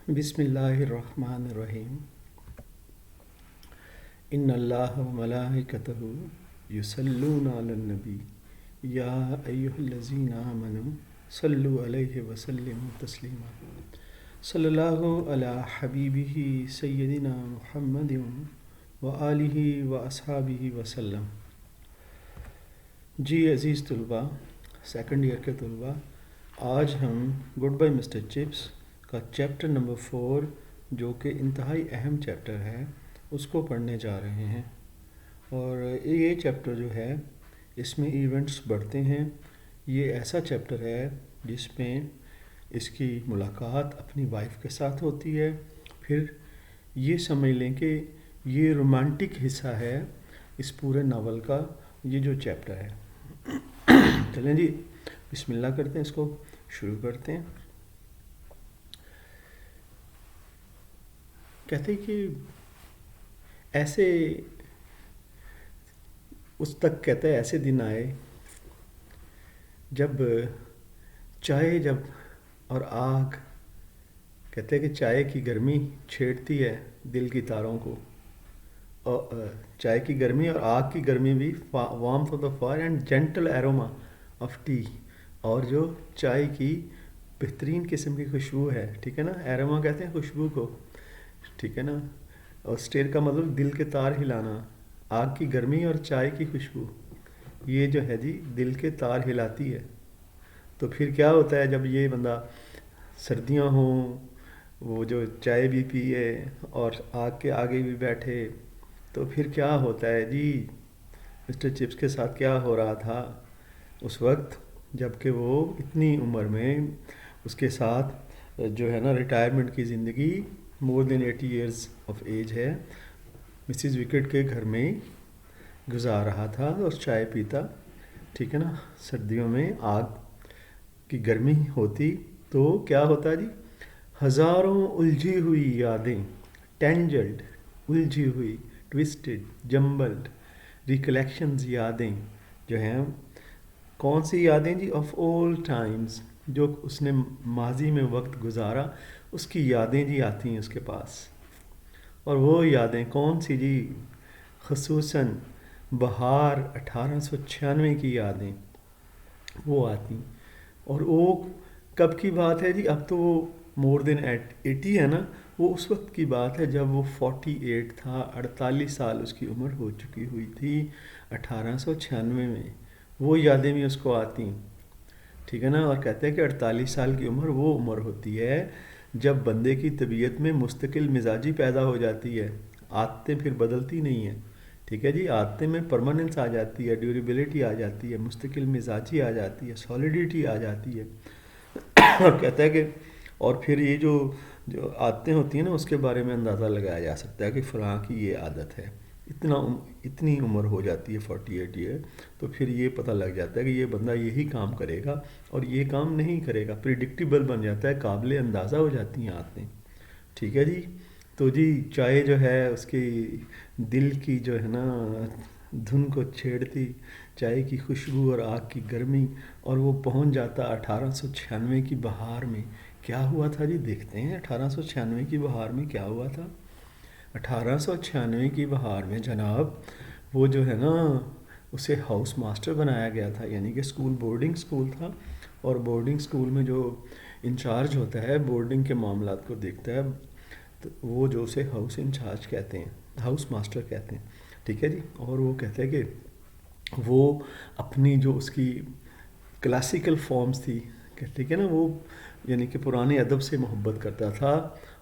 بسم اللہ الرحمن الرحیم ان اللہ و ملائکتہ یصلون علی النبی یا ایہا الذین آمنوا صلوا علیہ وسلموا تسلیما صلی اللہ علی حبیبہ سیدنا محمد و آلہ و اصحابہ وسلم۔ جی عزیز طلباء، سیکنڈ ایئر کے طلباء، آج ہم گڈ بائی مسٹر چپس کا چیپٹر نمبر 4 جو کہ انتہائی اہم چیپٹر ہے اس کو پڑھنے جا رہے ہیں۔ اور یہ چیپٹر جو ہے اس میں ایونٹس بڑھتے ہیں۔ یہ ایسا چیپٹر ہے جس میں اس کی ملاقات اپنی وائف کے ساتھ ہوتی ہے۔ پھر یہ سمجھ لیں کہ یہ رومانٹک حصہ ہے اس پورے ناول کا، یہ جو چیپٹر ہے۔ چلیں جی بسم اللہ کرتے ہیں، اس کو شروع کرتے ہیں۔ کہتے ہیں کہ ایسے اس تک کہتا ہے ایسے دن آئے جب چائے اور آگ، کہتے ہیں کہ چائے کی گرمی چھیڑتی ہے دل کی تاروں کو، اور چائے کی گرمی اور آگ کی گرمی بھی، warmth of the fire and gentle aroma of tea, اور جو چائے کی بہترین قسم کی خوشبو ہے، ٹھیک ہے نا، ایروما کہتے ہیں خوشبو کو، ٹھیک ہے نا، اور اسٹیر کا مطلب دل کے تار ہلانا، آگ کی گرمی اور چائے کی خوشبو یہ جو ہے جی دل کے تار ہلاتی ہے۔ تو پھر کیا ہوتا ہے جب یہ بندہ سردیاں ہوں، وہ جو چائے بھی پیے اور آگ کے آگے بھی بیٹھے، تو پھر کیا ہوتا ہے جی مسٹر چپس کے ساتھ کیا ہو رہا تھا اس وقت جب کہ وہ اتنی عمر میں اس کے ساتھ جو ہے نا ریٹائرمنٹ کی زندگی مور دین 80 ایئرز آف ایج ہے، مسز وکٹ کے گھر میں گزار رہا تھا اور چائے پیتا، ٹھیک ہے نا، سردیوں میں آگ کی گرمی ہوتی تو کیا ہوتا جی، ہزاروں الجھی ہوئی یادیں، ٹینجلڈ، الجھی ہوئی، ٹوسٹڈ، جمبلڈ ریکلیکشنز، یادیں جو ہیں، کون سی یادیں جی، آف all ٹائمز، جو اس نے ماضی میں وقت گزارا اس کی یادیں جی آتی ہیں اس کے پاس۔ اور وہ یادیں کون سی جی، خصوصاً بہار 1896 کی یادیں وہ آتی، اور وہ کب کی بات ہے جی، اب تو وہ مور دین 80 ہے نا، وہ اس وقت کی بات ہے جب وہ 48 تھا، 48 سال اس کی عمر ہو چکی ہوئی تھی 1896 میں، وہ یادیں بھی اس کو آتی، ٹھیک ہے نا، اور کہتے ہیں کہ 48 سال کی عمر وہ عمر ہوتی ہے جب بندے کی طبیعت میں مستقل مزاجی پیدا ہو جاتی ہے، عادتیں پھر بدلتی نہیں ہیں، ٹھیک ہے جی، عادتیں میں پرماننس آ جاتی ہے، ڈیوریبلٹی آ جاتی ہے، مستقل مزاجی آ جاتی ہے، سالیڈیٹی آ جاتی ہے۔ اور کہتا ہے کہ اور پھر یہ جو عادتیں ہوتی ہیں نا اس کے بارے میں اندازہ لگایا جا سکتا ہے کہ فلاں کی یہ عادت ہے، اتنی عمر ہو جاتی ہے 48 ایئر، تو پھر یہ پتہ لگ جاتا ہے کہ یہ بندہ یہی کام کرے گا اور یہ کام نہیں کرے گا، پریڈکٹیبل بن جاتا ہے، قابل اندازہ ہو جاتی ہیں عادتیں، ٹھیک ہے جی۔ تو جی چائے جو ہے اس کی دل کی جو ہے نا دھن کو چھیڑتی، چائے کی خوشبو اور آگ کی گرمی، اور وہ پہنچ جاتا 1896 کی بہار میں۔ کیا ہوا تھا جی، دیکھتے ہیں 1896 کی بہار میں کیا ہوا تھا۔ 1896 کی بہار میں جناب وہ جو ہے نا اسے ہاؤس ماسٹر بنایا گیا تھا، یعنی کہ بورڈنگ سکول تھا، اور بورڈنگ سکول میں جو انچارج ہوتا ہے بورڈنگ کے معاملات کو دیکھتا ہے، تو وہ جو اسے ہاؤس انچارج کہتے ہیں، ہاؤس ماسٹر کہتے ہیں، ٹھیک ہے جی۔ اور وہ کہتے ہیں کہ وہ اپنی جو اس کی کلاسیکل فارمز تھی، ٹھیک ہے نا، وہ یعنی کہ پرانے ادب سے محبت کرتا تھا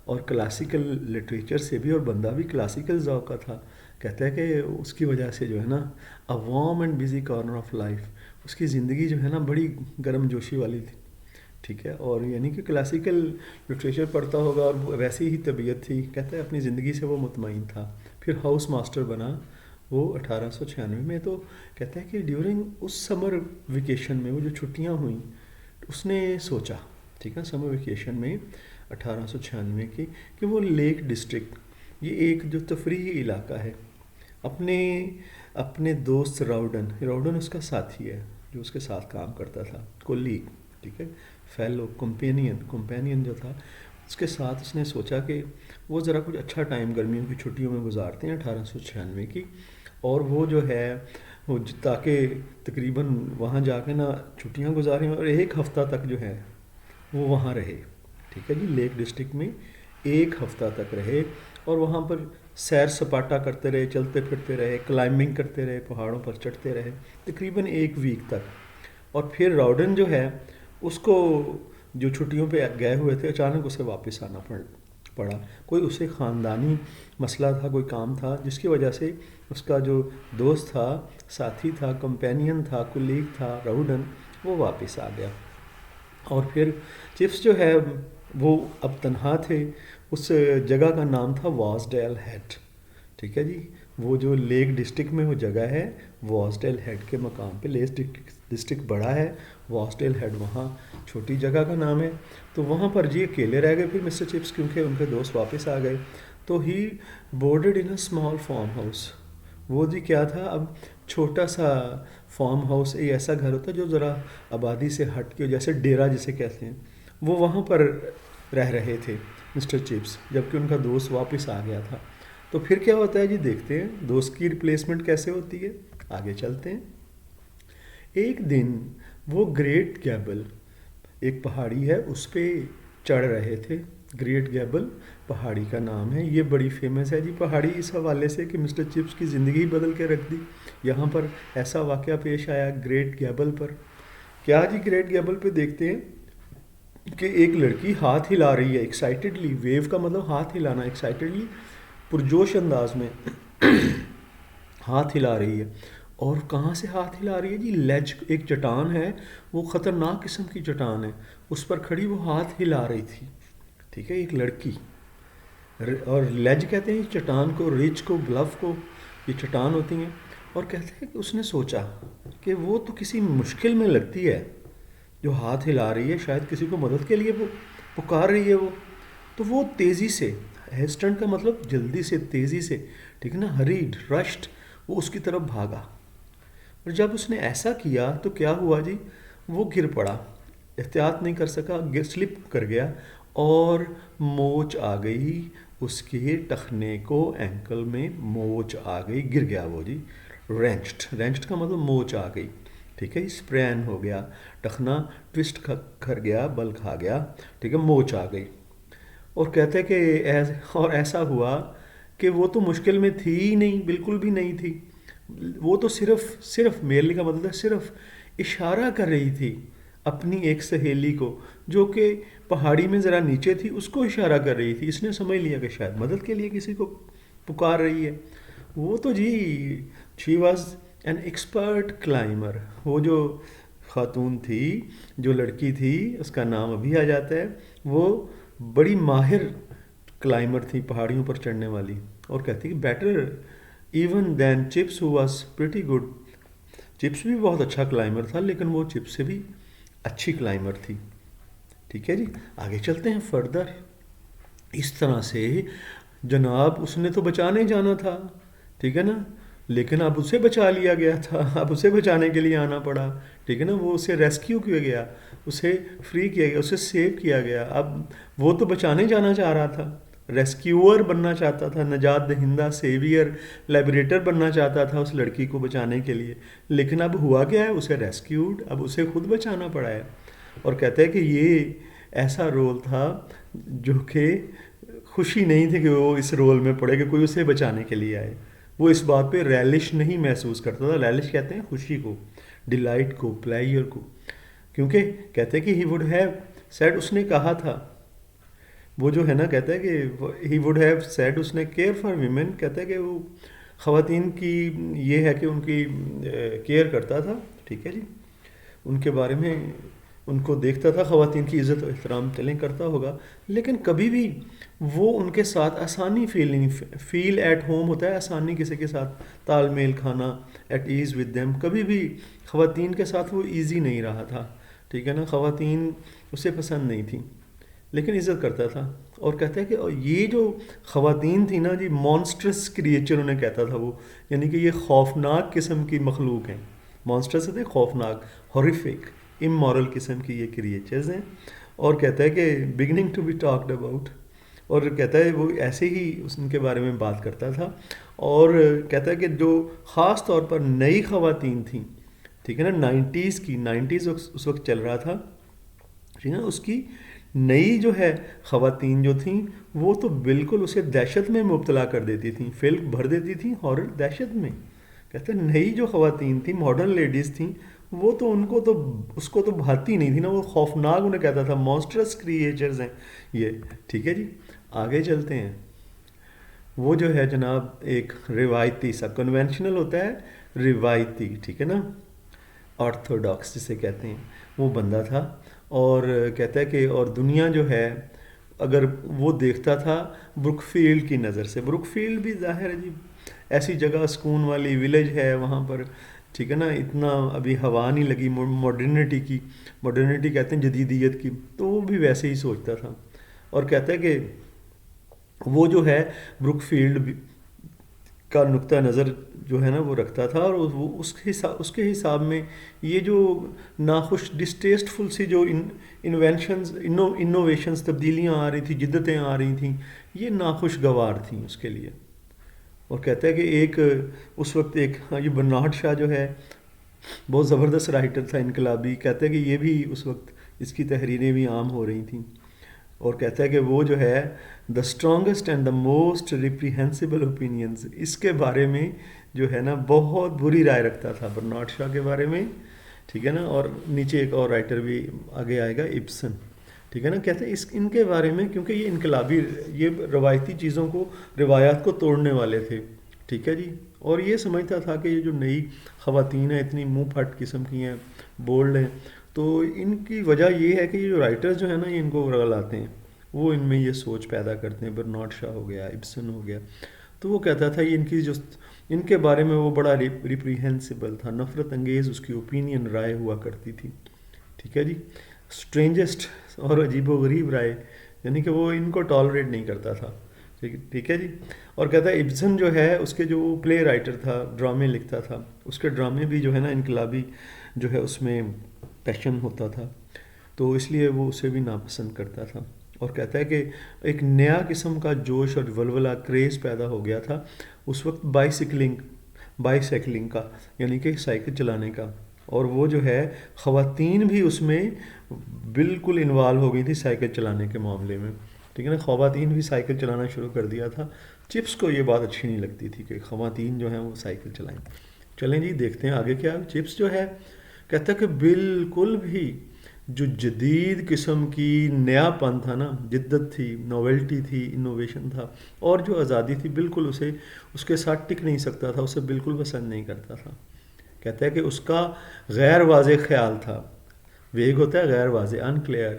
اور کلاسیکل لٹریچر سے بھی، اور بندہ بھی کلاسیکل ذوق کا تھا، کہتا ہے کہ اس کی وجہ سے جو ہے نا a warm and busy corner of life, اس کی زندگی جو ہے نا بڑی گرم جوشی والی تھی، ٹھیک ہے، اور یعنی کہ کلاسیکل لٹریچر پڑھتا ہوگا اور ویسی ہی طبیعت تھی، کہتا ہے اپنی زندگی سے وہ مطمئن تھا، پھر ہاؤس ماسٹر بنا وہ 1896 میں۔ تو کہتا ہے کہ ڈیورنگ اس سمر ویکیشن میں، وہ جو چھٹیاں ہوئیں، اس نے سوچا، ٹھیک ہے، سمر ویکیشن میں 1896 کی، کہ وہ لیک ڈسٹرکٹ، یہ ایک جو تفریحی علاقہ ہے، اپنے دوست راؤڈن اس کا ساتھی ہے جو اس کے ساتھ کام کرتا تھا، کولیگ، ٹھیک ہے، فیلو کمپینین جو تھا، اس کے ساتھ اس نے سوچا کہ وہ ذرا کچھ اچھا ٹائم گرمیوں کی چھٹیوں میں گزارتے ہیں 1896 کی، اور وہ جو ہے وہ تاکہ تقریباً وہاں جا کے نا چھٹیاں گزاریں اور ایک ہفتہ تک جو ہے وہ وہاں رہے، ٹھیک ہے جی، لیک ڈسٹرکٹ میں ایک ہفتہ تک رہے اور وہاں پر سیر سپاٹا کرتے رہے، چلتے پھرتے رہے، کلائمبنگ کرتے رہے، پہاڑوں پر چڑھتے رہے تقریباً ایک ویک تک۔ اور پھر راؤڈن جو ہے اس کو جو چھٹیوں پہ گئے ہوئے تھے اچانک اسے واپس آنا پڑا، کوئی اسے خاندانی مسئلہ تھا، کوئی کام تھا جس کی وجہ سے اس کا جو دوست تھا، ساتھی تھا، کمپینین تھا، کولیگ تھا راؤڈن، وہ واپس آ گیا۔ اور پھر چپس جو ہے وہ اب تنہا تھے، اس جگہ کا نام تھا واسڈیل ہیڈ، ٹھیک ہے جی، وہ جو لیک ڈسٹرکٹ میں وہ جگہ ہے واسڈیل ہیڈ کے مقام پہ، لیک ڈسٹرکٹ بڑا ہے، واسڈیل ہیڈ وہاں چھوٹی جگہ کا نام ہے۔ تو وہاں پر جی اکیلے رہ گئے پھر مسٹر چپس، کیونکہ ان کے دوست واپس آ گئے، تو ہی بورڈڈ ان اے اسمال فارم ہاؤس۔ وہ جی کیا تھا، اب چھوٹا سا فارم ہاؤس، ایک ایسا گھر ہوتا ہے جو ذرا آبادی سے ہٹ کے، جیسے ڈیرا جسے کہتے ہیں، وہ وہاں پر رہ رہے تھے مسٹر چپس، جبکہ ان کا دوست واپس آ گیا تھا۔ تو پھر کیا ہوتا ہے جی، دیکھتے ہیں دوست کی ریپلیسمنٹ کیسے ہوتی ہے، آگے چلتے ہیں۔ ایک دن وہ گریٹ گیبل، ایک پہاڑی ہے اس پہ چڑھ رہے تھے، گریٹ گیبل پہاڑی کا نام ہے، یہ بڑی فیمس ہے جی پہاڑی اس حوالے سے کہ مسٹر چپس کی زندگی بدل کے رکھ دی۔ یہاں پر ایسا واقعہ پیش آیا گریٹ گیبل پر، کیا جی گریٹ گیبل پہ دیکھتے ہیں کہ ایک لڑکی ہاتھ ہلا رہی ہے ایکسائٹیڈلی، ویو کا مطلب ہاتھ ہلانا، ایکسائٹیڈلی پرجوش انداز میں ہاتھ ہلا رہی ہے۔ اور کہاں سے ہاتھ ہلا رہی ہے جی، لیج، ایک چٹان ہے، وہ خطرناک قسم کی چٹان ہے، اس پر کھڑی وہ ہاتھ ہلا رہی تھی، ٹھیک ہے، ایک لڑکی۔ اور لیج کہتے ہیں چٹان کو، ریچ کو، بلف کو، یہ چٹان ہوتی ہیں۔ اور کہتے ہیں کہ اس نے سوچا کہ وہ تو کسی مشکل میں لگتی ہے جو ہاتھ ہلا رہی ہے، شاید کسی کو مدد کے لیے وہ پکار رہی ہے وہ، تو وہ تیزی سے، ہیسٹنٹ کا مطلب جلدی سے، تیزی سے، ٹھیک ہے نا، ہریڈ، رشٹ، وہ اس کی طرف بھاگا۔ اور جب اس نے ایسا کیا تو کیا ہوا جی، وہ گر پڑا، احتیاط نہیں کر سکا، سلپ کر گیا اور موچ آ گئی اس کے ٹخنے کو، اینکل میں موچ آ گئی، گر گیا وہ جی، رینچڈ کا مطلب موچ آ گئی، ٹھیک ہے، اسپرین ہو گیا، ٹخنا ٹوسٹ کر گیا، بل کھا گیا، ٹھیک ہے، موچ آ گئی۔ اور کہتے ہیں کہ اور ایسا ہوا کہ وہ تو مشکل میں تھی ہی نہیں، بالکل بھی نہیں تھی، وہ تو صرف میرلی کا مطلب ہے صرف اشارہ کر رہی تھی اپنی ایک سہیلی کو جو کہ پہاڑی میں ذرا نیچے تھی، اس کو اشارہ کر رہی تھی، اس نے سمجھ لیا کہ شاید مدد کے لیے کسی کو پکار رہی ہے۔ وہ تو جی شی واز این ایکسپرٹ کلائمر، وہ جو خاتون تھی، جو لڑکی تھی، اس کا نام ابھی آ جاتا ہے، وہ بڑی ماہر کلائمر تھی، پہاڑیوں پر چڑھنے والی، اور کہتی کہ better even than Chips who was pretty good, Chips بھی بہت اچھا کلائمر تھا لیکن وہ چپس سے بھی اچھی کلائمر تھی، ٹھیک ہے جی۔ آگے چلتے ہیں فردر۔ اس طرح سے جناب اس نے تو بچانے جانا تھا، ٹھیک ہے نا، لیکن اب اسے بچا لیا گیا تھا، اب اسے بچانے کے لیے آنا پڑا، ٹھیک ہے نا، وہ اسے ریسکیو کیا گیا، اسے فری کیا گیا، اسے سیو کیا گیا۔ اب وہ تو بچانے جانا چاہ رہا تھا، ریسکیور بننا چاہتا تھا، نجات دہندہ، سیویئر، لیبریٹر بننا چاہتا تھا اس لڑکی کو بچانے کے لیے، لیکن اب ہوا کیا ہے، اسے ریسکیوڈ، اب اسے خود بچانا پڑا ہے۔ اور کہتے ہیں کہ یہ ایسا رول تھا جو کہ خوشی نہیں تھی کہ وہ اس رول میں پڑے کہ کوئی اسے بچانے کے لیے آئے، وہ اس بات پہ ریلش نہیں محسوس کرتا تھا، ریلش کہتے ہیں خوشی کو، ڈیلائٹ کو، پلیئر کو، کیونکہ کہتے ہیں کہ ہی وڈ ہیو سیڈ، اس نے کہا تھا، وہ جو ہے نا، کہتا ہے کہ ہی وڈ ہیو سیڈ، اس نے کیئر فار ویمن، کہتا ہے کہ وہ خواتین کی یہ ہے کہ ان کی کیئر کرتا تھا، ٹھیک ہے جی، ان کے بارے میں ان کو دیکھتا تھا، خواتین کی عزت و احترام چلیں کرتا ہوگا، لیکن کبھی بھی وہ ان کے ساتھ آسانی فیل ایٹ ہوم ہوتا ہے، آسانی کسی کے ساتھ تال میل کھانا، ایٹ ایز ود دیم، کبھی بھی خواتین کے ساتھ وہ ایزی نہیں رہا تھا، ٹھیک ہے نا، خواتین اسے پسند نہیں تھیں لیکن عزت کرتا تھا۔ اور کہتا ہے کہ یہ جو خواتین تھی نا جی، مانسٹرس کریچر انہیں کہتا تھا وہ، یعنی کہ یہ خوفناک قسم کی مخلوق ہیں، مانسٹرس تھے خوفناک، ہاریفک، امورل قسم کی یہ کریچرز ہیں، اور کہتا ہے کہ beginning to be talked about, اور کہتا ہے وہ ایسے ہی ان کے بارے میں بات کرتا تھا، اور کہتا ہے کہ جو خاص طور پر نئی خواتین تھیں، ٹھیک ہے نا، نائنٹیز کی، نائنٹیز اس وقت چل رہا تھا، ٹھیک ہے نا، اس کی نئی جو ہے خواتین جو تھیں وہ تو بالکل اسے دہشت میں مبتلا کر دیتی تھیں، فلم بھر دیتی تھیں ہارر دہشت میں. کہتے ہیں نئی جو خواتین تھیں، ماڈرن لیڈیز تھیں، وہ تو ان کو تو اس کو تو بھاتی نہیں تھی نا، وہ خوفناک انہیں کہتا تھا، مانسٹرس کریچرز ہیں یہ. ٹھیک ہے جی، آگے چلتے ہیں. وہ جو ہے جناب ایک روایتی سا، کنونشنل ہوتا ہے، روایتی، ٹھیک ہے نا، آرتھوڈاکس جسے کہتے ہیں، وہ بندہ تھا. اور کہتا ہے کہ اور دنیا جو ہے اگر وہ دیکھتا تھا بروک فیلڈ کی نظر سے، بروک فیلڈ بھی ظاہر ہے جی ایسی جگہ سکون والی ولیج ہے وہاں پر، ٹھیک ہے نا، اتنا ابھی ہوا نہیں لگی ماڈرنٹی کی، ماڈرنٹی کہتے ہیں جدیدیت کی، تو وہ بھی ویسے ہی سوچتا تھا. اور کہتا ہے کہ وہ جو ہے بروک فیلڈ کا نقطہ نظر جو ہے نا وہ رکھتا تھا، اور وہ اس کے حساب میں یہ جو ناخوش ڈسٹیسٹفل سی جو انوینشنز انوویشنز تبدیلیاں آ رہی تھیں، جدتیں آ رہی تھیں، یہ ناخوشگوار تھیں اس کے لیے. اور کہتا ہے کہ ایک اس وقت ایک یہ برنارڈ شاہ جو ہے بہت زبردست رائٹر تھا، انقلابی، کہتا ہے کہ یہ بھی اس وقت اس کی تحریریں بھی عام ہو رہی تھیں. اور کہتا ہے کہ وہ جو ہے the strongest and the most reprehensible opinions, اس کے بارے میں جو ہے نا بہت بری رائے رکھتا تھا برنارڈ شاہ کے بارے میں، ٹھیک ہے نا. اور نیچے ایک اور رائٹر بھی آگے آئے گا، ابسن، ٹھیک ہے نا. کہتے ہیں ان کے بارے میں کیونکہ یہ انقلابی، یہ روایتی چیزوں کو، روایات کو توڑنے والے تھے، ٹھیک ہے جی. اور یہ سمجھتا تھا کہ یہ جو نئی خواتین ہیں اتنی منہ پھٹ قسم کی ہیں، بولڈ ہیں، تو ان کی وجہ یہ ہے کہ یہ جو رائٹرز جو ہیں نا یہ ان کو رغلاتے ہیں، وہ ان میں یہ سوچ پیدا کرتے ہیں. برنارڈ شاہ ہو گیا، ابسن ہو گیا. تو وہ کہتا تھا یہ ان کی جو ان کے بارے میں وہ بڑا ریپریہنسیبل تھا، نفرت انگیز اس کی اوپینین رائے ہوا کرتی تھی، ٹھیک ہے جی. اسٹرینجسٹ اور عجیب و غریب رائے، یعنی کہ وہ ان کو ٹالریٹ نہیں کرتا تھا، ٹھیک ہے جی. اور کہتا ہے ابسن جو ہے اس کے جو پلے رائٹر تھا، ڈرامے لکھتا تھا، اس کے ڈرامے بھی جو ہے نا انقلابی جو ہے اس میں پیشن ہوتا تھا، تو اس لیے وہ اسے بھی ناپسند کرتا تھا. اور کہتا ہے کہ ایک نیا قسم کا جوش اور ولولہ کریز پیدا ہو گیا تھا اس وقت بائی سائیکلنگ کا، یعنی کہ سائیکل چلانے کا. اور وہ جو ہے خواتین بھی اس میں بالکل انوالو ہو گئی تھی سائیکل چلانے کے معاملے میں، ٹھیک ہے نا. خواتین بھی سائیکل چلانا شروع کر دیا تھا. چپس کو یہ بات اچھی نہیں لگتی تھی کہ خواتین جو ہیں وہ سائیکل چلائیں. چلیں جی دیکھتے ہیں آگے کیا. چپس جو ہے کہتا ہے کہ بالکل بھی جو جدید قسم کی نیا پن تھا نا، جدت تھی، نویلٹی تھی، انوویشن تھا، اور جو آزادی تھی، بالکل اسے اس کے ساتھ ٹک نہیں سکتا تھا، اسے بالکل پسند نہیں کرتا تھا. کہتا ہے کہ اس کا غیر واضح خیال تھا، ویگ ہوتا ہے غیر واضح، ان کلیئر،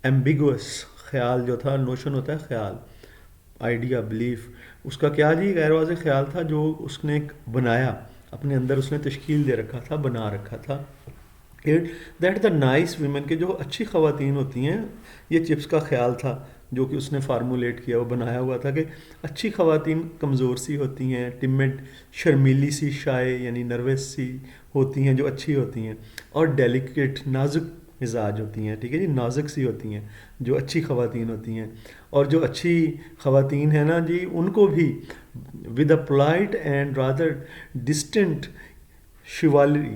ایمبیگوس خیال جو تھا، نوشن ہوتا ہے خیال، آئیڈیا، بلیف، اس کا کیا جی غیر واضح خیال تھا جو اس نے بنایا اپنے اندر، اس نے تشکیل دے رکھا تھا، بنا رکھا تھا. دیٹ دا نائس ویمن، کے جو اچھی خواتین ہوتی ہیں، یہ چپس کا خیال تھا جو کہ اس نے فارمولیٹ کیا، وہ بنایا ہوا تھا کہ اچھی خواتین کمزور سی ہوتی ہیں، ٹمڈ، شرمیلی سی، شائع یعنی نروس سی ہوتی ہیں جو اچھی ہوتی ہیں، اور ڈیلیکیٹ، نازک مزاج ہوتی ہیں، ٹھیک ہے جی، نازک سی ہوتی ہیں جو اچھی خواتین ہوتی ہیں. اور جو اچھی خواتین ہیں نا جی ان کو بھی with a polite and rather distant chivalry,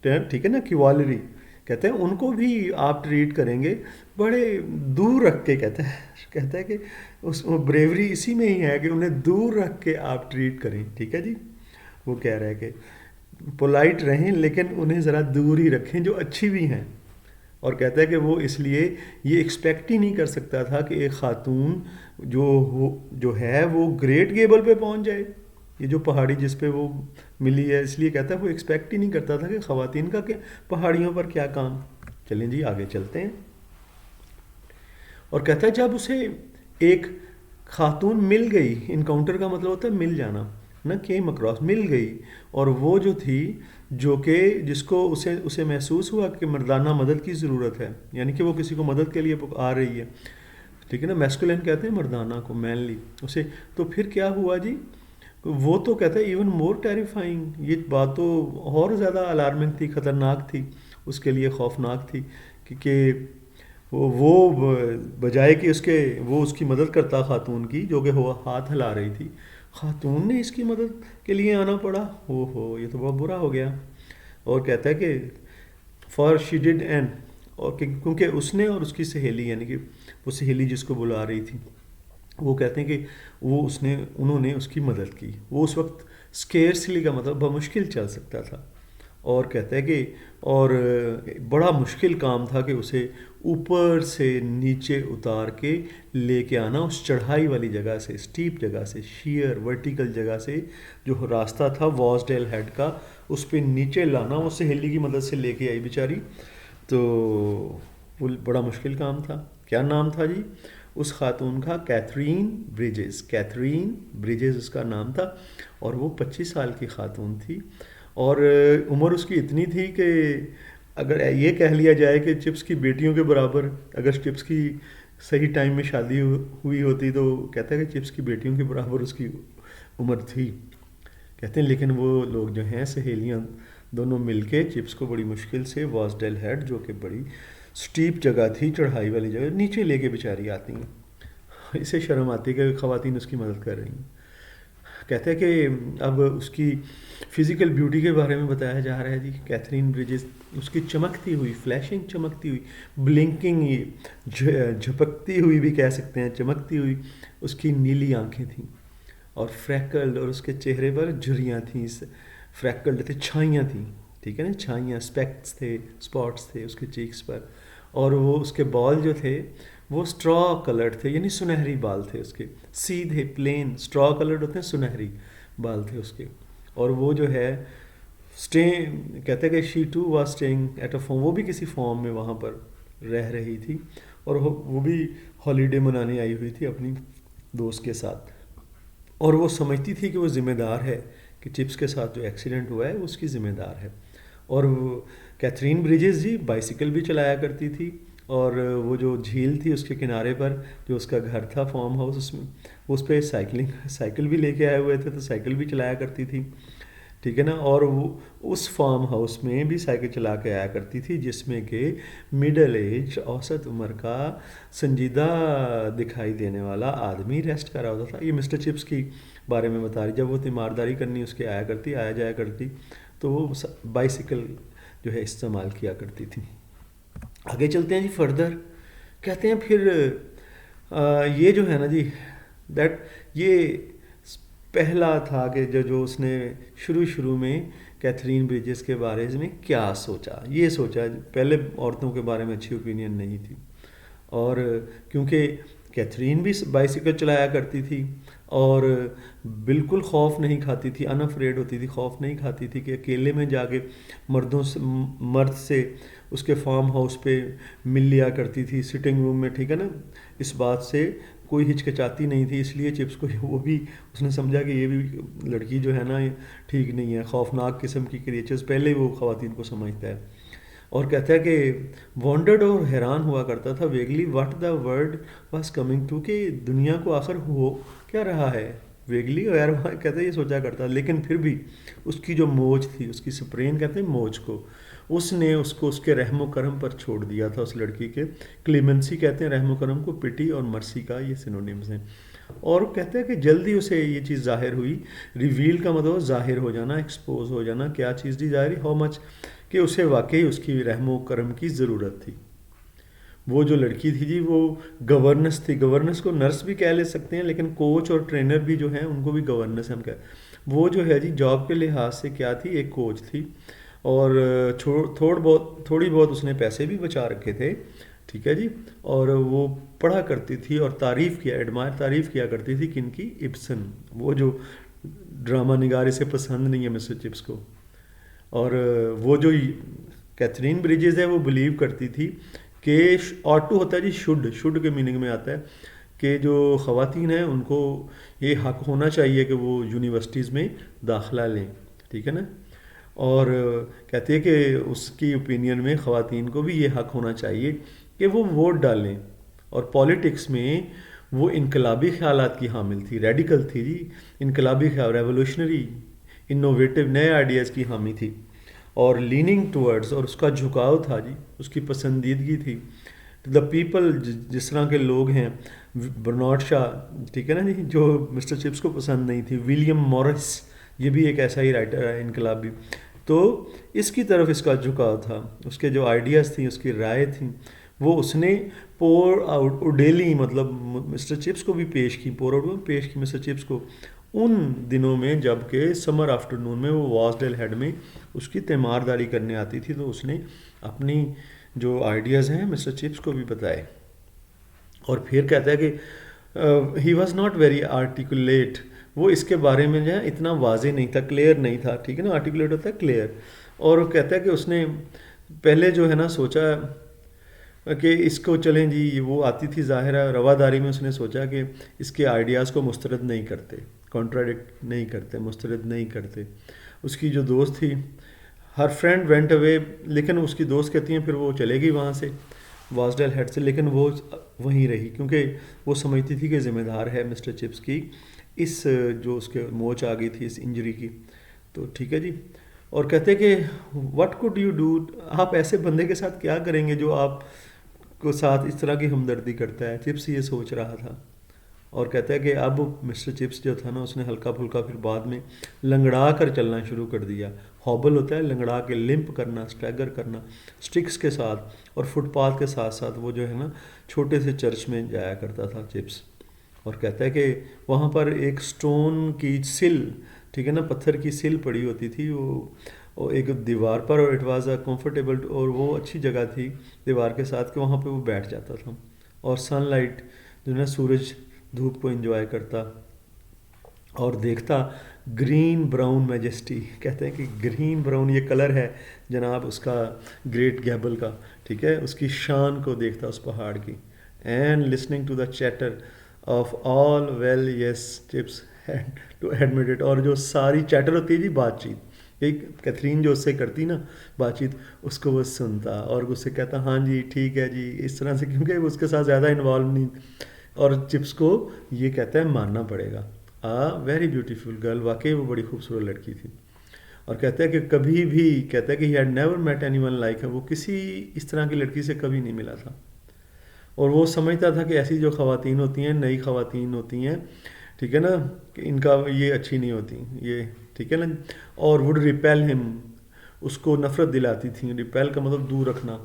ٹھیک ہے نا، کیوالری، کہتے ہیں ان کو بھی آپ ٹریٹ کریں گے بڑے دور رکھ کے. کہتا ہے کہ اس بریوری اسی میں ہی ہے کہ انہیں دور رکھ کے آپ ٹریٹ کریں، ٹھیک ہے جی. وہ کہہ رہا ہے کہ پولائٹ رہیں لیکن انہیں ذرا دور ہی رکھیں جو اچھی بھی ہیں. اور کہتا ہے کہ وہ اس لیے یہ ایکسپیکٹ ہی نہیں کر سکتا تھا کہ ایک خاتون جو ہے وہ گریٹ گیبل پہ پہنچ جائے، یہ جو پہاڑی جس پہ وہ ملی ہے، اس لیے کہتا ہے وہ ایکسپیکٹ ہی نہیں کرتا تھا کہ خواتین کا پہاڑیوں پر کیا کام. چلیں جی آگے چلتے ہیں. اور کہتا ہے جب اسے ایک خاتون مل گئی، انکاؤنٹر کا مطلب ہوتا ہے مل جانا، نہ کیم اکراس، مل گئی، اور وہ جو تھی جو کہ جس کو اسے محسوس ہوا کہ مردانہ مدد کی ضرورت ہے، یعنی کہ وہ کسی کو مدد کے لیے آ رہی ہے، ٹھیک ہے نا، میسکولین کہتے ہیں مردانہ کو، مینلی اسے. تو پھر کیا ہوا جی، وہ تو کہتا ہے ایون مور ٹیریفائنگ، یہ بات تو اور زیادہ الارمنگ تھی، خطرناک تھی اس کے لیے، خوفناک تھی کہ وہ بجائے کہ وہ اس کی مدد کرتا خاتون کی جو کہ وہ ہاتھ ہلا رہی تھی، خاتون نے اس کی مدد کے لیے آنا پڑا. یہ تو بہت برا ہو گیا. اور کہتا ہے کہ فار شی ڈڈ اینڈ، اور کیونکہ اس نے اور اس کی سہیلی، یعنی کہ وہ سہیلی جس کو بلا رہی تھی، وہ کہتے ہیں کہ انہوں نے اس کی مدد کی. وہ اس وقت اسکیئرسلی کا مطلب بمشکل چل سکتا تھا. اور کہتا ہے کہ اور بڑا مشکل کام تھا کہ اسے اوپر سے نیچے اتار کے لے کے آنا اس چڑھائی والی جگہ سے، اسٹیپ جگہ سے، شیئر ورٹیکل جگہ سے، جو راستہ تھا وازڈیل ہیڈ کا، اس پہ نیچے لانا. وہ سہیلی کی مدد سے لے کے آئی بیچاری. تو وہ بڑا مشکل کام تھا. کیا نام تھا جی اس خاتون کا؟ Katherine Bridges. کیتھرین بریجز اس کا نام تھا، اور وہ 25 سال کی خاتون تھی. اور عمر اس کی اتنی تھی کہ اگر یہ کہہ لیا جائے کہ چپس کی بیٹیوں کے برابر، اگر چپس کی صحیح ٹائم میں شادی ہوئی ہوتی تو کہتا ہے کہ چپس کی بیٹیوں کے برابر اس کی عمر تھی. کہتے ہیں لیکن وہ لوگ جو ہیں سہیلیاں دونوں مل کے چپس کو بڑی مشکل سے وازڈیل ہیڈ، جو کہ بڑی سٹیپ جگہ تھی، چڑھائی والی جگہ، نیچے لے کے بیچاری آتی ہیں. اسے شرم آتی ہے کہ خواتین اس کی مدد کر رہی ہیں. کہتے ہیں کہ اب اس کی فزیکل بیوٹی کے بارے میں بتایا جا رہا ہے جی. کیتھرین بریجز، اس کی چمکتی ہوئی، فلیشنگ چمکتی ہوئی، بلنکنگ، جھپکتی ہوئی بھی کہہ سکتے ہیں، چمکتی ہوئی اس کی نیلی آنکھیں تھیں، اور فریکلڈ، اور اس کے چہرے پر جھریاں تھیں، فریکلڈ تھے، چھائیاں تھیں، ٹھیک ہے نا، چھائیاں، اسپیکٹس تھے، اسپاٹس تھے اس کے چیکس پر. اور وہ اس کے بال جو تھے وہ اسٹرا کلرڈ تھے، یعنی سنہری بال تھے اس کے، سیدھے پلین اسٹرا کلرڈ ہوتے ہیں، سنہری بال تھے اس کے. اور وہ جو ہے کہتے ہیں کہ she too was staying at a farm, وہ بھی کسی فارم میں وہاں پر رہ رہی تھی، اور وہ بھی ہالیڈے منانے آئی ہوئی تھی اپنی دوست کے ساتھ. اور وہ سمجھتی تھی کہ وہ ذمہ دار ہے، کہ چپس کے ساتھ جو ایکسیڈنٹ ہوا ہے وہ اس کی ذمہ دار ہے. اور وہ کیتھرین بریجز جی بائیسیکل بھی چلایا کرتی تھی، اور وہ جو جھیل تھی اس کے کنارے پر جو اس کا گھر تھا، فارم ہاؤس، اس میں وہ اس پہ سائیکل بھی لے کے آئے ہوئے تھے، تو سائیکل بھی چلایا کرتی تھی، ٹھیک ہے نا. اور وہ اس فارم ہاؤس میں بھی سائیکل چلا کے آیا کرتی تھی، جس میں کہ مڈل ایج، اوسط عمر کا سنجیدہ دکھائی دینے والا آدمی ریسٹ کر رہا ہوتا تھا. یہ مسٹر چپس کی بارے میں بتا رہی. جب وہ تیمارداری کرنی اس کے آیا جایا کرتی، تو وہ بائیسیکل جو ہے استعمال کیا کرتی تھی. آگے چلتے ہیں جی فردر. کہتے ہیں پھر یہ جو ہے نا جی یہ پہلا تھا کہ جو اس نے شروع میں کیتھرین بریجز کے بارے میں کیا سوچا. یہ سوچا، پہلے عورتوں کے بارے میں اچھی اوپینین نہیں تھی، اور کیونکہ کیتھرین بھی بائیسیکل چلایا کرتی تھی اور بالکل خوف نہیں کھاتی تھی، انافریڈ ہوتی تھی، خوف نہیں کھاتی تھی کہ اکیلے میں جا کے مرد سے اس کے فارم ہاؤس پہ مل لیا کرتی تھی سٹنگ روم میں، ٹھیک ہے نا. اس بات سے کوئی ہچکچاتی نہیں تھی. اس لیے چپس کو وہ بھی اس نے سمجھا کہ یہ بھی لڑکی جو ہے نا ٹھیک نہیں ہے، خوفناک قسم کی کریچرز پہلے وہ خواتین کو سمجھتا ہے. اور کہتا ہے کہ وانڈرڈ، اور حیران ہوا کرتا تھا vaguely what the word was coming to, کہ دنیا کو آخر ہو کیا رہا ہے. ویگلی کہتے ہیں یہ سوچا کرتا، لیکن پھر بھی اس کی جو موج تھی، اس کی سپرین کہتے ہیں موج کو، اس نے اس کو اس کے رحم و کرم پر چھوڑ دیا تھا اس لڑکی کے. کلیمنسی کہتے ہیں رحم و کرم کو، پٹی اور مرسی کا یہ سینونیمز ہیں. اور کہتے ہیں کہ جلدی اسے یہ چیز ظاہر ہوئی. ریویل کا مطلب ظاہر ہو جانا، ایکسپوز ہو جانا. کیا چیز دی ظاہر؟ ہاؤ مچ، کہ اسے واقعی اس کی رحم و کرم کی ضرورت تھی. وہ جو لڑکی تھی جی وہ گورنس تھی. گورنس کو نرس بھی کہہ لے سکتے ہیں، لیکن کوچ اور ٹرینر بھی جو ہیں ان کو بھی گورنس ہم کہتے. وہ جو ہے جی جاب کے لحاظ سے کیا تھی؟ ایک کوچ تھی. اور تھوڑی بہت اس نے پیسے بھی بچا رکھے تھے، ٹھیک ہے جی. اور وہ پڑھا کرتی تھی اور تعریف کیا کرتی تھی کن کی؟ ابسن. وہ جو ڈرامہ نگار اسے پسند نہیں ہے مسٹر چپس کو. اور وہ جو کیتھرین بریجز ہے وہ بلیو کرتی تھی کہ آٹو ہوتا ہے جی شوڈ کے میننگ میں آتا ہے کہ جو خواتین ہیں ان کو یہ حق ہونا چاہیے کہ وہ یونیورسٹیز میں داخلہ لیں، ٹھیک ہے نا. اور کہتے ہیں کہ اس کی اوپینین میں خواتین کو بھی یہ حق ہونا چاہیے کہ وہ ووٹ ڈالیں. اور پولیٹکس میں وہ انقلابی خیالات کی حامل تھی، ریڈیکل تھی جی، انقلابی خیال، ریولوشنری، انوویٹو، نئے آئیڈیاز کی حامی تھی. اور لیننگ ٹورڈز، اور اس کا جھکاؤ تھا جی، اس کی پسندیدگی تھی دا پیپل، جس طرح کے لوگ ہیں، برنارڈ شاہ، ٹھیک ہے نا جی، جو مسٹر چپس کو پسند نہیں تھی، ولیم مورس، یہ بھی ایک ایسا ہی رائٹر ہے انقلابی، تو اس کی طرف اس کا جھکاؤ تھا، اس کے جو آئیڈیاز تھیں، اس کی رائے تھیں، وہ اس نے پور آؤٹ ڈیلی، مطلب مسٹر چپس کو بھی پیش کی، پور آؤٹ پیش کی مسٹر چپس کو ان دنوں میں، جب کہ سمر آفٹرنون میں وہ واسڈیل ہیڈ میں اس کی تیمارداری کرنے آتی تھی، تو اس نے اپنی جو آئیڈیاز ہیں مسٹر چپس کو بھی بتائے. اور پھر کہتا ہے کہ he was not very articulate, وہ اس کے بارے میں جو ہے اتنا واضح نہیں تھا، کلیئر نہیں تھا، ٹھیک ہے نا، آرٹیکولیٹ ہوتا ہے کلیئر. اور وہ کہتا ہے کہ اس نے پہلے جو ہے نا سوچا کہ اس کو چلیں جی، وہ آتی تھی ظاہرہ رواداری میں، اس نے سوچا کہ اس کے آئیڈیاز کو مسترد نہیں کرتے، کانٹراڈکٹ نہیں کرتے، مسترد نہیں کرتے. اس کی جو دوست تھی، ہر فرینڈ وینٹ اوے، لیکن اس کی دوست کہتی ہیں پھر وہ چلے گئی وہاں سے واسڈیل ہیڈ سے، لیکن وہ وہیں رہی، کیونکہ وہ سمجھتی تھی کہ ذمہ دار ہے مسٹر چپس کی اس جو اس کے موچ آ گئی تھی اس انجری کی. تو ٹھیک ہے جی. اور کہتے کہ واٹ کوڈ یو ڈو، آپ ایسے بندے کے ساتھ کیا کریں گے جو آپ کو ساتھ اس طرح کی ہمدردی کرتا ہے. چپس یہ سوچ رہا تھا. اور کہتا ہے کہ اب مسٹر چپس جو تھا نا، اس نے ہلکا پھلکا پھر بعد میں لنگڑا کر چلنا شروع کر دیا. ہابل ہوتا ہے لنگڑا کے، لمپ کرنا، اسٹیگر کرنا، سٹکس کے ساتھ اور فٹ پاتھ کے ساتھ ساتھ وہ جو ہے نا چھوٹے سے چرچ میں جایا کرتا تھا چپس. اور کہتا ہے کہ وہاں پر ایک سٹون کی سل، ٹھیک ہے نا، پتھر کی سل پڑی ہوتی تھی وہ ایک دیوار پر، اور اٹ واز اے کمفرٹیبل، اور وہ اچھی جگہ تھی دیوار کے ساتھ کہ وہاں پہ وہ بیٹھ جاتا تھا اور سن لائٹ جو ہے نا، سورج دھوپ کو انجوائے کرتا اور دیکھتا گرین براؤن میجسٹی. کہتے ہیں کہ گرین براؤن یہ کلر ہے جناب اس کا گریٹ گیبل کا، ٹھیک ہے، اس کی شان کو دیکھتا اس پہاڑ کی. And listening to the chatter of all well yes Chips to admit it, اور جو ساری چیٹر ہوتی ہے جی، بات چیت، یہی کیتھرین جو اس سے کرتی نا بات چیت، اس کو وہ سنتا اور اس سے کہتا ہاں جی ٹھیک ہے جی، اس طرح سے، کیونکہ وہ اس کے ساتھ زیادہ انوالو نہیں. اور چپس کو یہ کہتا ہے ماننا پڑے گا، ویری بیوٹیفل گرل، واقعی وہ بڑی خوبصورت لڑکی تھی. اور کہتا ہے کہ کبھی بھی، کہتا ہے کہ he had never met any one like ہے، وہ کسی اس طرح کی لڑکی سے کبھی نہیں ملا تھا. اور وہ سمجھتا تھا کہ ایسی جو خواتین ہوتی ہیں، نئی خواتین ہوتی ہیں، ٹھیک ہے نا، کہ ان کا یہ اچھی نہیں ہوتی یہ، ٹھیک ہے نا. اور وڈ ریپیل ہم، اس کو نفرت دلاتی تھیں. ریپیل کا مطلب دور رکھنا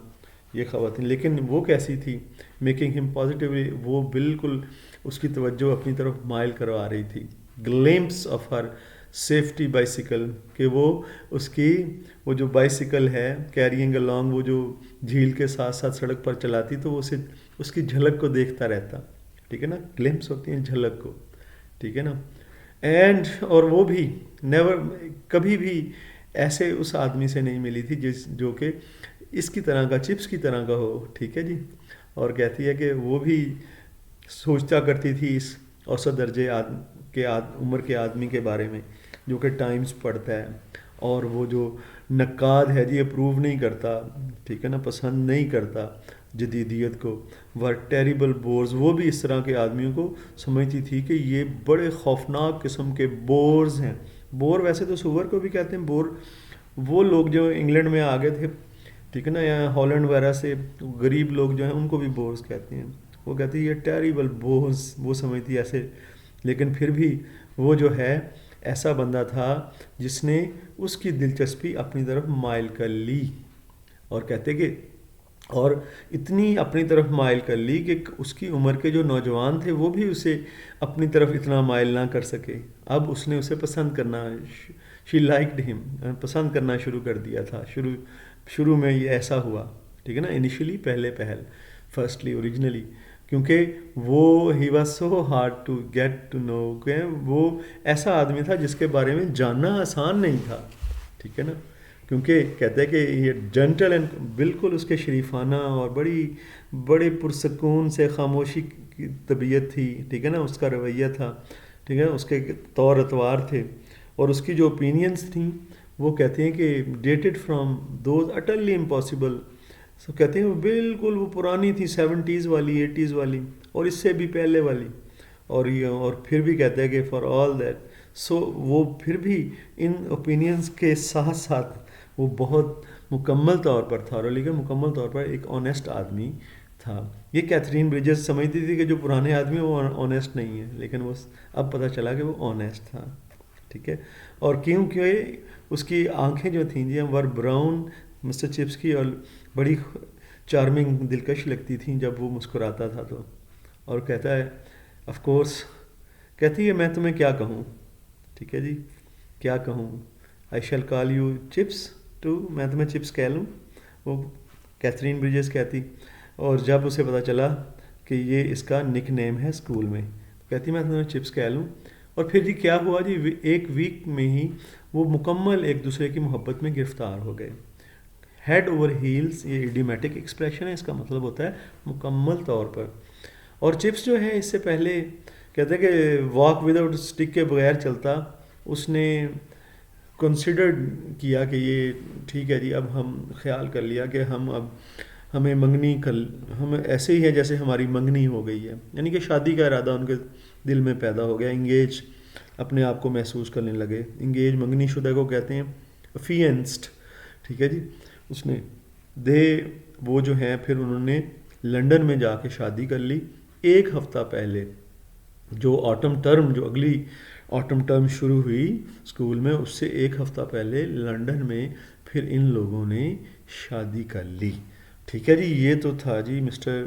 یہ خواتین. لیکن وہ کیسی تھی، میکنگ ہم پازیٹیولی، وہ بالکل اس کی توجہ اپنی طرف مائل کروا رہی تھی. گلیمپس آف ہر سیفٹی بائیسیکل، کہ وہ اس کی وہ جو بائیسیکل ہے کیرینگ along، وہ جو جھیل کے ساتھ ساتھ سڑک پر چلاتی، تو وہ اسے اس کی جھلک کو دیکھتا رہتا، ٹھیک ہے نا. گلیمپس ہوتی ہیں جھلک کو، ٹھیک ہے نا. اینڈ اور وہ بھی نیور، کبھی بھی ایسے اس آدمی سے نہیں ملی تھی جو کہ اس کی طرح کا، چپس کی طرح کا ہو، ٹھیک ہے جی. اور کہتی ہے کہ وہ بھی سوچتا کرتی تھی اس اوسط درجے کے عمر کے آدمی کے بارے میں، جو کہ ٹائمز پڑھتا ہے، اور وہ جو نقاد ہے جی، اپروو نہیں کرتا، ٹھیک ہے نا، پسند نہیں کرتا جدیدیت کو. ور ٹیریبل بورز، وہ بھی اس طرح کے آدمیوں کو سمجھتی تھی کہ یہ بڑے خوفناک قسم کے بورز ہیں. بور ویسے تو سور کو بھی کہتے ہیں بور، وہ لوگ جو انگلینڈ میں آ گئے تھے، ٹھیک ہے نا، یا ہالینڈ وغیرہ سے غریب لوگ جو ہیں ان کو بھی بورز کہتے ہیں. وہ کہتی ہے یہ ٹیریبل بورز، وہ سمجھتی ایسے. لیکن پھر بھی وہ جو ہے ایسا بندہ تھا جس نے اس کی دلچسپی اپنی طرف مائل کر لی. اور کہتے کہ اور اتنی اپنی طرف مائل کر لی کہ اس کی عمر کے جو نوجوان تھے وہ بھی اسے اپنی طرف اتنا مائل نہ کر سکے. اب اس نے اسے پسند کرنا، شی لائکڈ ہم، پسند کرنا شروع کر دیا تھا. شروع میں یہ ایسا ہوا، ٹھیک ہے نا، انیشلی، پہل فرسٹلی، اوریجنلی، کیونکہ وہ ہی was so hard to get to know, کہ وہ ایسا آدمی تھا جس کے بارے میں جاننا آسان نہیں تھا، ٹھیک ہے نا. کیونکہ کہتے ہیں کہ یہ جنٹل اینڈ، بالکل اس کے شریفانہ اور بڑے پرسکون سے خاموشی کی طبیعت تھی، ٹھیک ہے نا، اس کا رویہ تھا، ٹھیک ہے، اس کے طور اطوار تھے. اور اس کی جو اوپینینز تھیں وہ کہتے ہیں کہ dated from those utterly impossible. کہتے ہیں وہ بالکل وہ پرانی تھی، 70s والی، 80s والی، اور اس سے بھی پہلے والی. اور پھر بھی کہتے ہیں کہ فار آل دیٹ، سو وہ پھر بھی ان اوپینینز کے ساتھ ساتھ وہ بہت مکمل طور پر تھا، اور مکمل طور پر ایک آنیسٹ آدمی تھا. یہ کیتھرین بریجز سمجھتی تھی کہ جو پرانے آدمی ہیں وہ آنیسٹ نہیں ہے، لیکن وہ اب پتہ چلا کہ وہ آنیسٹ تھا. ٹھیک ہے. اور کیونکہ اس کی آنکھیں جو تھیں جی ور براؤن مسٹر چپس کی، اور بڑی چارمنگ دلکش لگتی تھیں جب وہ مسکراتا تھا تو. اور کہتا ہے آف کورس، کہتی ہے میں تمہیں کیا کہوں. ٹھیک ہے جی، کیا کہوں، I shall call you Chips too, میں تمہیں چپس کہہ لوں، وہ کیتھرین بریجز کہتی. اور جب اسے پتہ چلا کہ یہ اس کا نک نیم ہے اسکول میں، کہتی میں تمہیں چپس کہہ لوں. اور پھر جی کیا ہوا جی، ایک ویک میں ہی وہ مکمل ایک دوسرے کی محبت میں گرفتار ہو گئے. ہیڈ اوور ہیلز، یہ ایڈیمیٹک ایکسپریشن ہے، اس کا مطلب ہوتا ہے مکمل طور پر. اور چپس جو ہے اس سے پہلے کہتے ہیں کہ واک ود آؤٹ اسٹک کے بغیر چلتا. اس نے کنسیڈرڈ کیا کہ یہ ٹھیک ہے جی، اب ہم خیال کر لیا کہ ہمیں منگنی ہم ایسے ہی ہے جیسے ہماری منگنی ہو گئی ہے، یعنی کہ شادی کا ارادہ ان کے دل میں پیدا ہو گیا. انگیج اپنے آپ کو محسوس کرنے لگے. انگیج منگنی شدہ کو کہتے ہیں افینسڈ. ٹھیک ہے جی. اس نے وہ جو ہیں پھر انہوں نے لنڈن میں جا کے شادی کر لی. ایک ہفتہ پہلے جو اگلی آٹم ٹرم شروع ہوئی اسکول میں، اس سے ایک ہفتہ پہلے لنڈن میں پھر ان لوگوں نے شادی کر لی. ٹھیک ہے جی. یہ تو تھا جی مسٹر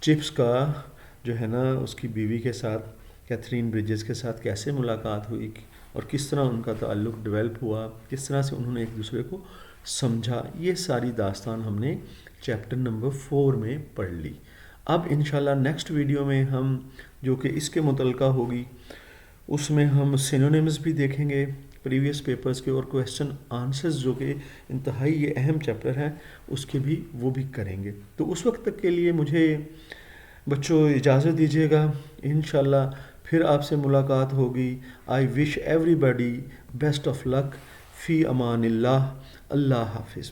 چپس کا جو ہے نا اس کی بیوی کے ساتھ، کیتھرین بریجز کے ساتھ کیسے ملاقات ہوئی اور کس طرح ان کا تعلق ڈیولپ ہوا، کس طرح سے انہوں نے ایک دوسرے کو سمجھا. یہ ساری داستان ہم نے چیپٹر نمبر 4 میں پڑھ لی. اب انشاءاللہ نیکسٹ ویڈیو میں ہم جو کہ اس کے متعلقہ ہوگی، اس میں ہم سینونیمز بھی دیکھیں گے پریویس پیپرز کے، اور کویسچن آنسرز جو کہ انتہائی یہ اہم چیپٹر ہے اس کے بھی وہ بھی کریں گے. تو اس وقت تک کے لیے مجھے بچوں اجازت دیجیے گا. انشاءاللہ پھر آپ سے ملاقات ہوگی. آئی وش ایوری باڈی بیسٹ آف لک. فی امان اللہ. اللہ حافظ.